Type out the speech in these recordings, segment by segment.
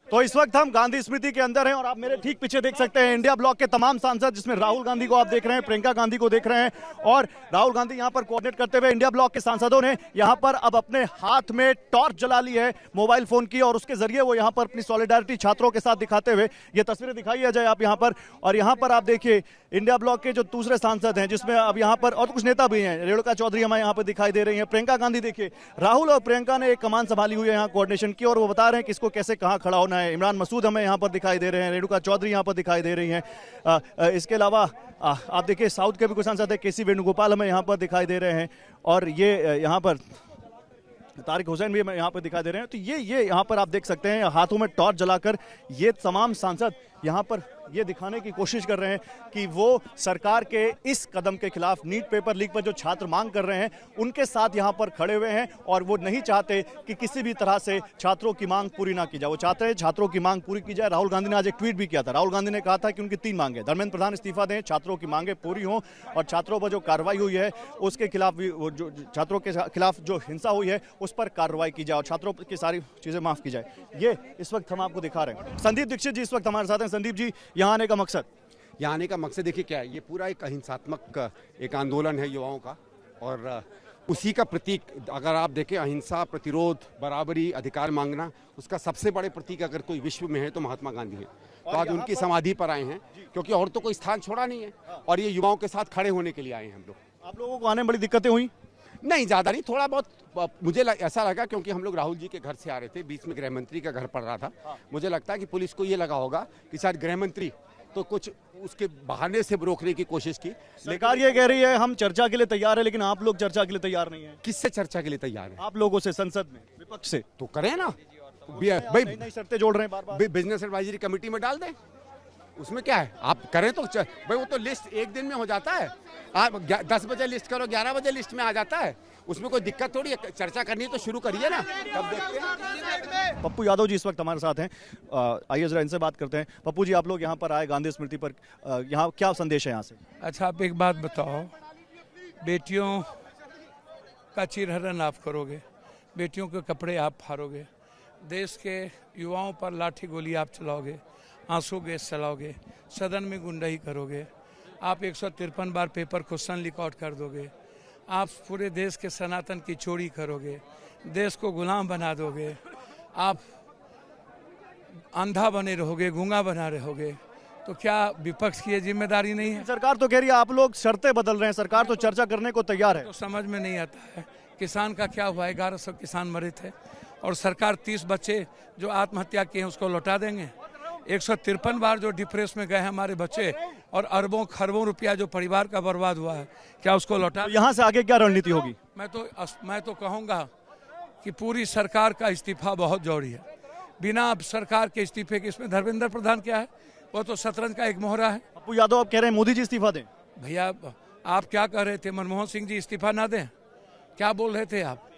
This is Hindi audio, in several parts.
तो इस वक्त हम गांधी स्मृति के अंदर हैं और आप मेरे ठीक पीछे देख सकते हैं इंडिया ब्लॉक के तमाम सांसद, जिसमें राहुल गांधी को आप देख रहे हैं, प्रियंका गांधी को देख रहे हैं। और राहुल गांधी यहां पर कोऑर्डिनेट करते हुए इंडिया ब्लॉक के सांसदों ने यहां पर अब अपने हाथ में टॉर्च जला ली है मोबाइल फोन की, और उसके जरिए वो यहां पर अपनी सॉलिडारिटी छात्रों के साथ दिखाते हुए ये तस्वीरें दिखाई है जाए आप यहां पर। और यहां पर आप देखिए इंडिया ब्लॉक के जो दूसरे सांसद हैं, जिसमें अब यहां पर और कुछ नेता भी हैं, रेणुका चौधरी हमें यहां पर दिखाई दे रही हैं, प्रियंका गांधी देखिए, राहुल और प्रियंका ने एक कमान संभाली हुई है यहाँ कोऑर्डिनेशन की, और वो बता रहे हैं किसको कैसे कहां खड़ा होना है। इमरान मसूद हमें यहाँ पर दिखाई दे रहे हैं, रेणुका चौधरी यहाँ पर दिखाई दे रही हैं। इसके अलावा आप देखिए साउथ के भी कुछ सांसद है, केसी वेणुगोपाल हमें यहाँ पर दिखाई दे रहे हैं, और ये यहाँ पर तारिक हुसैन भी हमें यहाँ पर दिखाई दे रहे हैं। तो ये यहाँ पर आप देख सकते हैं हाथों में टॉर्च जलाकर ये तमाम सांसद यहाँ पर ये दिखाने की कोशिश कर रहे हैं कि वो सरकार के इस कदम के खिलाफ, नीट पेपर लीक पर जो छात्र मांग कर रहे हैं उनके साथ यहाँ पर खड़े हुए हैं, और वो नहीं चाहते कि किसी भी तरह से छात्रों की मांग पूरी ना की जाए। वो चाहते हैं छात्रों की मांग पूरी की जाए। राहुल गांधी ने आज एक ट्वीट भी किया था। राहुल गांधी ने कहा था कि उनकी 3 मांगे, धर्मेंद्र प्रधान इस्तीफा दें, छात्रों की मांगे पूरी हों, और छात्रों पर जो कार्रवाई हुई है उसके खिलाफ भी, जो छात्रों के खिलाफ जो हिंसा हुई है उस पर कार्रवाई की जाए और छात्रों की सारी चीजें माफ की जाए। ये इस वक्त हम आपको दिखा रहे हैं। संदीप दीक्षित जी इस वक्त हमारे साथ हैं। संदीप जी, यहाँ आने का मकसद? यहाँ आने का मकसद देखिए क्या है, ये पूरा एक अहिंसात्मक एक आंदोलन है युवाओं का, और उसी का प्रतीक अगर आप देखें, अहिंसा, प्रतिरोध, बराबरी, अधिकार मांगना, उसका सबसे बड़े प्रतीक अगर कोई विश्व में है तो महात्मा गांधी है। तो आज उनकी समाधि पर आए हैं, क्योंकि और तो कोई स्थान छोड़ा नहीं है, और ये युवाओं के साथ खड़े होने के लिए आए हैं हम लोग। आप लोगों को आने में बड़ी दिक्कतें हुई? नहीं, ज़्यादा नहीं, थोड़ा बहुत मुझे ऐसा लगा, क्योंकि हम लोग राहुल जी के घर से आ रहे थे, बीच में गृह मंत्री का घर पड़ रहा था। मुझे लगता है कि पुलिस को ये लगा होगा कि शायद गृह मंत्री तो कुछ उसके बहाने से रोकने की कोशिश की। सरकार ये कह रही है हम चर्चा के लिए तैयार है, लेकिन आप लोग चर्चा के लिए तैयार नहीं है। किससे चर्चा के लिए तैयार है? आप लोगों से, संसद में, विपक्ष से। तो करें ना भाई, नई शर्तें जोड़ रहे हैं बार-बार। बिजनेस एडवाइजरी कमेटी में डाल दें, उसमें क्या है, आप करें तो भाई, वो तो लिस्ट एक दिन में हो जाता है। आप 10 बजे लिस्ट करो, 11 बजे लिस्ट में आ जाता है, उसमें कोई दिक्कत थोड़ी है। चर्चा करनी तो शुरू करिए ना, तब देखते हैं। पप्पू यादव जी इस वक्त हमारे साथ हैं, आइए जरा इनसे बात करते हैं। पप्पू जी, आप लोग यहाँ पर आए गांधी स्मृति पर, यहाँ क्या संदेश है यहाँ से? अच्छा, आप एक बात बताओ, बेटियों का चिरहरण आप करोगे, बेटियों के कपड़े आप फाड़ोगे, देश के युवाओं पर लाठी गोली आप चलाओगे, आंसू गैस चलाओगे, सदन में गुंडाई करोगे, आप 153 बार पेपर क्वेश्चन लीक आउट कर दोगे, आप पूरे देश के सनातन की चोरी करोगे, देश को गुलाम बना दोगे, आप अंधा बने रहोगे, गूंगा बना रहोगे, तो क्या विपक्ष की ये जिम्मेदारी नहीं है? सरकार तो कह रही है आप लोग शर्तें बदल रहे हैं, सरकार तो चर्चा करने को तैयार है। तो समझ में नहीं आता है, किसान का क्या हुआ? 1100 किसान मरे थे, और सरकार 30 बच्चे जो आत्महत्या किए हैं उसको लौटा देंगे। 153 बार जो डिप्रेस में गए हैं हमारे बच्चे, और अरबों खरबों रुपया जो परिवार का बर्बाद हुआ है, क्या उसको लौटा? तो यहाँ से आगे क्या रणनीति होगी? मैं तो कहूँगा कि पूरी सरकार का इस्तीफा बहुत जरूरी है। बिना सरकार के इस्तीफे के, इसमें धर्मेंद्र प्रधान क्या है, वो तो शतरंज का एक मोहरा है। पप्पू यादव आप कह रहे हैं मोदी जी इस्तीफा दें? भैया, आप क्या कह रहे थे, मनमोहन सिंह जी इस्तीफा ना दें? क्या बोल रहे थे आप?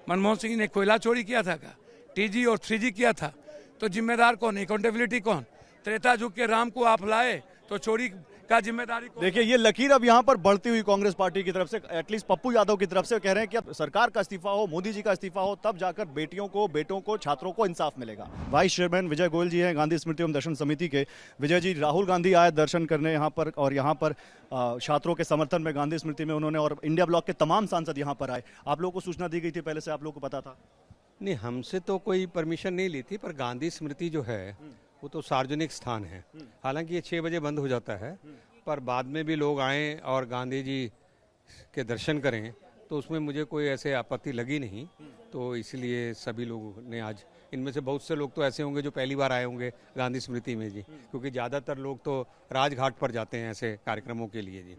मनमोहन सिंह ने कोयला चोरी किया था क्या? 2G और 3G किया था, तो जिम्मेदार कौन? अकाउंटेबिलिटी कौन? त्रेता युग के राम को आप लाए, तो चोरी का जिम्मेदारी कौन? देखिए ये लकीर अब यहाँ पर बढ़ती हुई कांग्रेस पार्टी की तरफ से, एटलीस्ट पप्पू यादव की तरफ से कह रहे हैं कि अब सरकार का इस्तीफा हो, मोदी जी का इस्तीफा हो, तब जाकर बेटियों को, बेटों को, छात्रों को इंसाफ मिलेगा। वाइस चेयरमैन विजय गोयल जी हैं गांधी स्मृति एवं दर्शन समिति के। विजय जी, राहुल गांधी आए दर्शन करने यहाँ पर, और यहाँ पर छात्रों के समर्थन में गांधी स्मृति में उन्होंने, और इंडिया ब्लॉक के तमाम सांसद यहाँ पर आए। आप लोगों को सूचना दी गई थी पहले से? आप लोगों को पता था? नहीं, हमसे तो कोई परमिशन नहीं ली थी, पर गांधी स्मृति जो है वो तो सार्वजनिक स्थान है। हालांकि ये 6 बजे बंद हो जाता है, पर बाद में भी लोग आएँ और गांधी जी के दर्शन करें, तो उसमें मुझे कोई ऐसे आपत्ति लगी नहीं। तो इसलिए सभी लोगों ने आज, इनमें से बहुत से लोग तो ऐसे होंगे जो पहली बार आए होंगे गांधी स्मृति में जी, क्योंकि ज़्यादातर लोग तो राजघाट पर जाते हैं ऐसे कार्यक्रमों के लिए जी,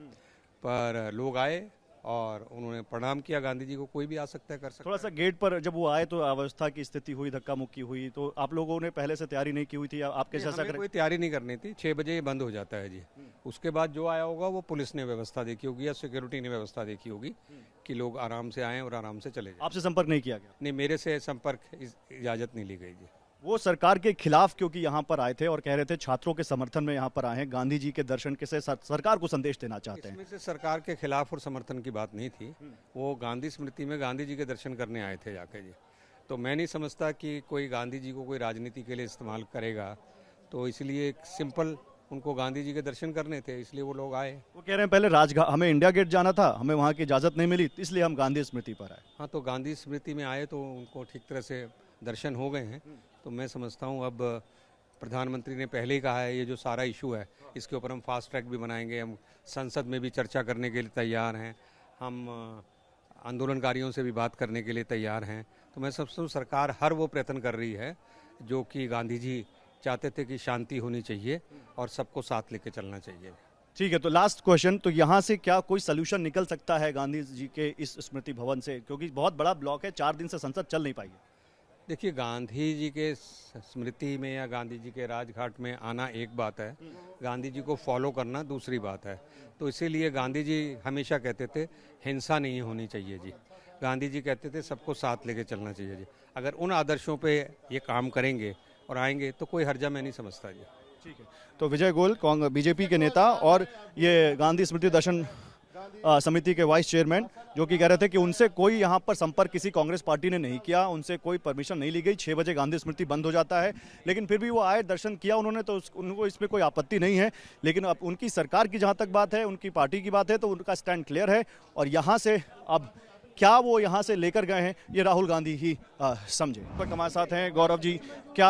पर लोग आए और उन्होंने प्रणाम किया गांधी जी को। कोई भी आ सकता है, कर सकता है। थोड़ा सा गेट पर जब वो आए तो अवस्था की स्थिति हुई, धक्का मुक्की हुई, तो आप लोगों ने पहले से तैयारी नहीं की हुई थी? आप कैसे ऐसा करें? कोई तैयारी नहीं करनी थी, 6 बजे बंद हो जाता है जी। उसके बाद जो आया होगा वो पुलिस ने व्यवस्था देखी होगी या सिक्योरिटी ने व्यवस्था देखी होगी कि लोग आराम से आएँ और आराम से चले जाएं। आपसे संपर्क नहीं किया गया? नहीं, मेरे से संपर्क इजाज़त नहीं ली गई जी। वो सरकार के खिलाफ क्योंकि यहाँ पर आए थे और कह रहे थे छात्रों के समर्थन में यहाँ पर आए हैं, गांधी जी के दर्शन के से सरकार को संदेश देना चाहते हैं। इसमें से सरकार के खिलाफ और समर्थन की बात नहीं थी, वो गांधी स्मृति में गांधी जी के दर्शन करने आए थे जाके जी। तो मैं नहीं समझता कि कोई गांधी जी को कोई राजनीति के लिए इस्तेमाल करेगा। तो इसलिए एक सिंपल उनको गांधी जी के दर्शन करने थे, इसलिए वो लोग आए। वो कह रहे हैं पहले राजघाट, हमें इंडिया गेट जाना था, हमें वहाँ की इजाज़त नहीं मिली, इसलिए हम गांधी स्मृति पर आए। हाँ, तो गांधी स्मृति में आए तो उनको ठीक तरह से दर्शन हो गए हैं। तो मैं समझता हूँ अब प्रधानमंत्री ने पहले ही कहा है ये जो सारा इशू है इसके ऊपर हम फास्ट ट्रैक भी बनाएंगे, हम संसद में भी चर्चा करने के लिए तैयार हैं, हम आंदोलनकारियों से भी बात करने के लिए तैयार हैं। तो मैं समझता हूँ सरकार हर वो प्रयत्न कर रही है जो कि गांधी जी चाहते थे कि शांति होनी चाहिए और सबको साथ लेके चलना चाहिए। ठीक है, तो लास्ट क्वेश्चन, तो यहाँ से क्या कोई सोल्यूशन निकल सकता है गांधी जी के इस स्मृति भवन से, क्योंकि बहुत बड़ा ब्लॉक है, 4 दिन से संसद चल नहीं पाई है। देखिए, गांधी जी के स्मृति में या गांधी जी के राजघाट में आना एक बात है, गांधी जी को फॉलो करना दूसरी बात है। तो इसीलिए गांधी जी हमेशा कहते थे हिंसा नहीं होनी चाहिए जी। गांधी जी कहते थे सबको साथ लेके चलना चाहिए जी। अगर उन आदर्शों पे ये काम करेंगे और आएंगे तो कोई हर्जा मैं नहीं समझता जी। ठीक है, तो विजय गोयल बीजेपी के नेता और ये गांधी स्मृति दर्शन समिति के वाइस चेयरमैन, जो कि कह रहे थे कि उनसे कोई यहाँ पर संपर्क किसी कांग्रेस पार्टी ने नहीं किया, उनसे कोई परमिशन नहीं ली गई। 6 बजे गांधी स्मृति बंद हो जाता है, लेकिन फिर भी वो आए, दर्शन किया उन्होंने, तो उनको इसमें कोई आपत्ति नहीं है। लेकिन अब उनकी सरकार की जहाँ तक बात है, उनकी पार्टी की बात है, तो उनका स्टैंड क्लियर है। और यहाँ से अब क्या वो यहाँ से लेकर गए हैं ये राहुल गांधी ही समझे। तो हमारे साथ हैं गौरव जी, क्या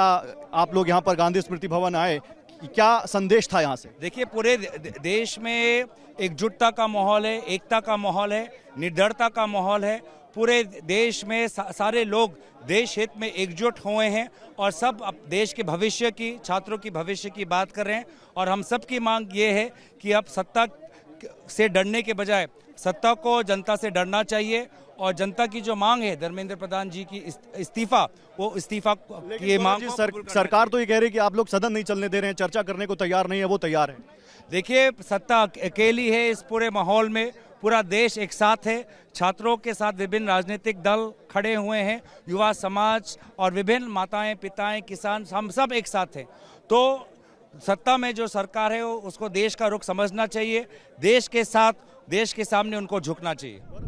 आप लोग यहाँ पर गांधी स्मृति भवन आए, क्या संदेश था यहाँ से? देखिए, पूरे देश में एकजुटता का माहौल है, एकता का माहौल है, निडरता का माहौल है। पूरे देश में सारे लोग देश हित में एकजुट हुए हैं और सब अब देश के भविष्य की, छात्रों की भविष्य की बात कर रहे हैं। और हम सब की मांग ये है कि अब सत्ता से डरने के बजाय सत्ता को जनता से डरना चाहिए। और जनता की जो मांग है धर्मेंद्र प्रधान जी की इस्तीफा, वो इस्तीफा की मांग जी, सरकार तो ये कह रही है कि आप लोग सदन नहीं चलने दे रहे हैं, चर्चा करने को तैयार नहीं है, वो तैयार है। देखिए, सत्ता अकेली है इस पूरे माहौल में, पूरा देश एक साथ है। छात्रों के साथ विभिन्न राजनीतिक दल खड़े हुए हैं, युवा समाज और विभिन्न माताएं, पिताएं, किसान, हम सब एक साथ हैं। तो सत्ता में जो सरकार है उसको देश का रुख समझना चाहिए, देश के साथ, देश के सामने उनको झुकना चाहिए।